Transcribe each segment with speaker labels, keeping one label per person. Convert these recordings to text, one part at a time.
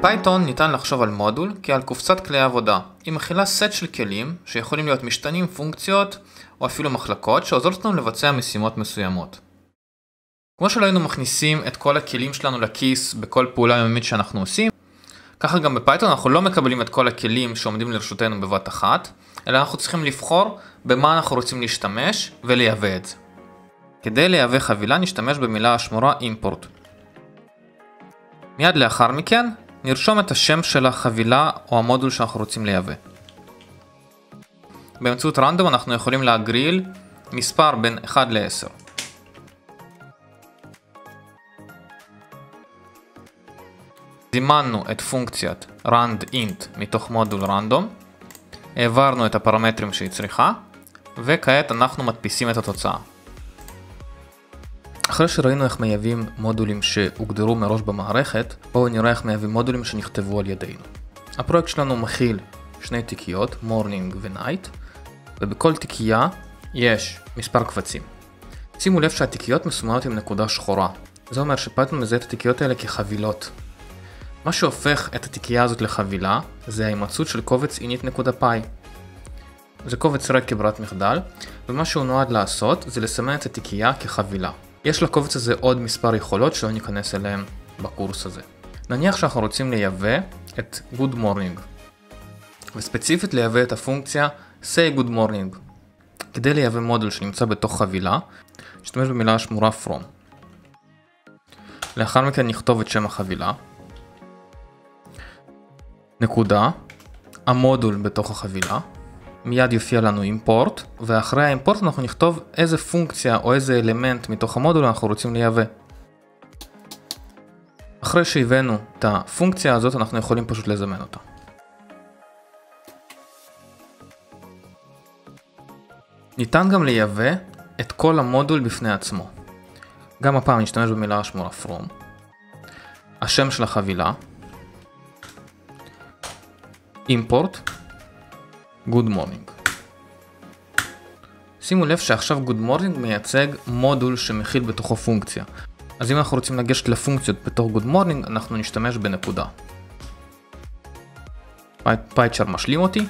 Speaker 1: בפייתון ניתן לחשוב על מודול כעל קופסת כלי עבודה. היא מכילה סט של כלים שיכולים להיות משתנים, פונקציות או אפילו מחלקות שעוזרות לנו לבצע משימות מסוימות. כמו שלא היינו מכניסים את כל הכלים שלנו לכיס בכל פעולה יומית שאנחנו עושים, ככה גם בפייתון אנחנו לא מקבלים את כל הכלים שעומדים לרשותנו בבת אחת, אלא אנחנו צריכים לבחור במה אנחנו רוצים להשתמש ולייבא את זה. כדי לייבא חבילה נשתמש במילה השמורה import. מיד לאחר מכן נרשום את השם של החבילה או המודול שאנחנו רוצים לייבא. באמצעות רנדום אנחנו יכולים להגריל מספר בין 1 ל-10. זימנו את פונקציית randint מתוך מודול רנדום, העברנו את הפרמטרים שהיא צריכה, וכעת אנחנו מדפיסים את התוצאה. אחרי שראינו איך מייבים מודולים שהוגדרו מראש במערכת, בואו נראה איך מייבים מודולים שנכתבו על ידינו. הפרויקט שלנו מכיל שני תיקיות, morning ו-night, ובכל תיקייה יש מספר קבצים. שימו לב שהתיקיות מסומנות עם נקודה שחורה. זה אומר שפייתון מזהה את התיקיות האלה כחבילות. מה שהופך את התיקייה הזאת לחבילה זה ההימצאות של קובץ init.py. זה קובץ ריק כברירת מחדל, ומה שהוא נועד לעשות זה לסמן את התיקייה כחבילה. יש לקובץ הזה עוד מספר יכולות שלא ניכנס אליהם בקורס הזה. נניח שאנחנו רוצים לייבא את good morning, וספציפית לייבא את הפונקציה say good morning. כדי לייבא מודול שנמצא בתוך חבילה, נשתמש במילה השמורה from. לאחר מכן נכתוב את שם החבילה, נקודה, המודול בתוך החבילה, מיד יופיע לנו import, ואחרי האימפורט אנחנו נכתוב איזה פונקציה או איזה אלמנט מתוך המודול אנחנו רוצים לייבא. אחרי שהבאנו את הפונקציה הזאת אנחנו יכולים פשוט לזמן אותה. ניתן גם לייבא את כל המודול בפני עצמו. גם הפעם נשתמש במילה השמורה from, השם של החבילה, import, good morning. שימו לב שעכשיו good morning מייצג מודול שמכיל בתוכו פונקציה. אז אם אנחנו רוצים לגשת לפונקציות בתוך good morning, אנחנו נשתמש בנקודה. פייצ'ר משלים אותי.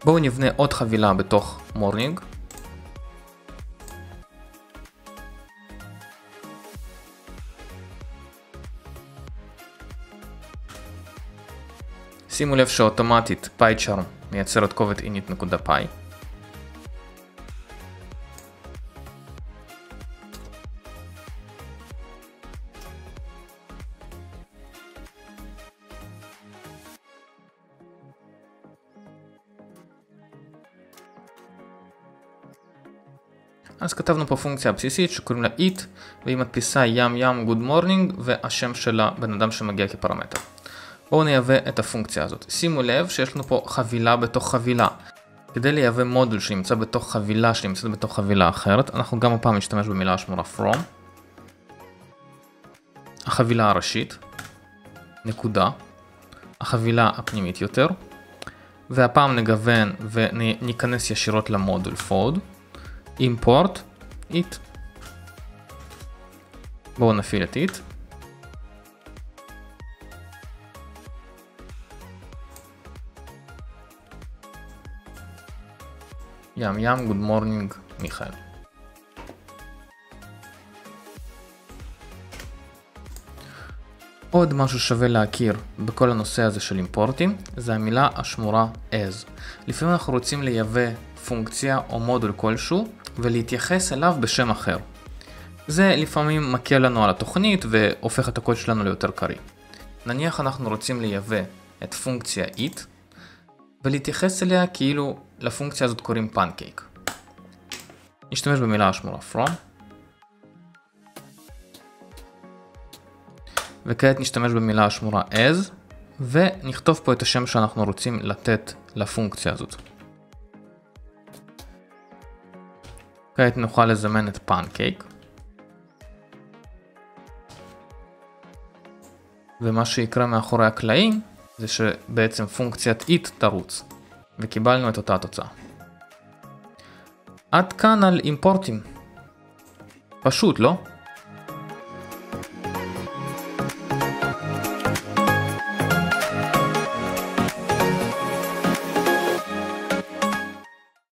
Speaker 1: בואו נבנה עוד חבילה בתוך morning. שימו לב שאוטומטית פייצ'ר מייצר את קובץ init.py. אז כתבנו פה פונקציה בסיסית שקוראים לה it, והיא מדפיסה ים good morning והשם של הבן אדם שמגיע כפרמטר. בואו נייבא את הפונקציה הזאת. שימו לב שיש לנו פה חבילה בתוך חבילה. כדי לייבא מודול שנמצא בתוך חבילה שנמצאת בתוך חבילה אחרת, אנחנו גם הפעם נשתמש במילה השמורה from, החבילה הראשית, נקודה, החבילה הפנימית יותר, והפעם נגוון וניכנס ישירות למודול fold, import, it. בואו נפעיל את it. ים good morning מיכאל. עוד משהו שווה להכיר בכל הנושא הזה של אימפורטים זה המילה השמורה as. לפעמים אנחנו רוצים לייבא פונקציה או מודול כלשהו ולהתייחס אליו בשם אחר. זה לפעמים מקל לנו על התוכנית והופך את הקוד שלנו ליותר קריא. נניח אנחנו רוצים לייבא את פונקציה it ולהתייחס אליה כאילו לפונקציה הזאת קוראים pancake. נשתמש במילה השמורה from, וכעת נשתמש במילה השמורה as, ונכתוב פה את השם שאנחנו רוצים לתת לפונקציה הזאת. כעת נוכל לזמן את pancake, ומה שיקרה מאחורי הקלעים זה שבעצם פונקציית it תרוץ, וקיבלנו את אותה התוצאה. עד כאן על אימפורטים. פשוט, לא?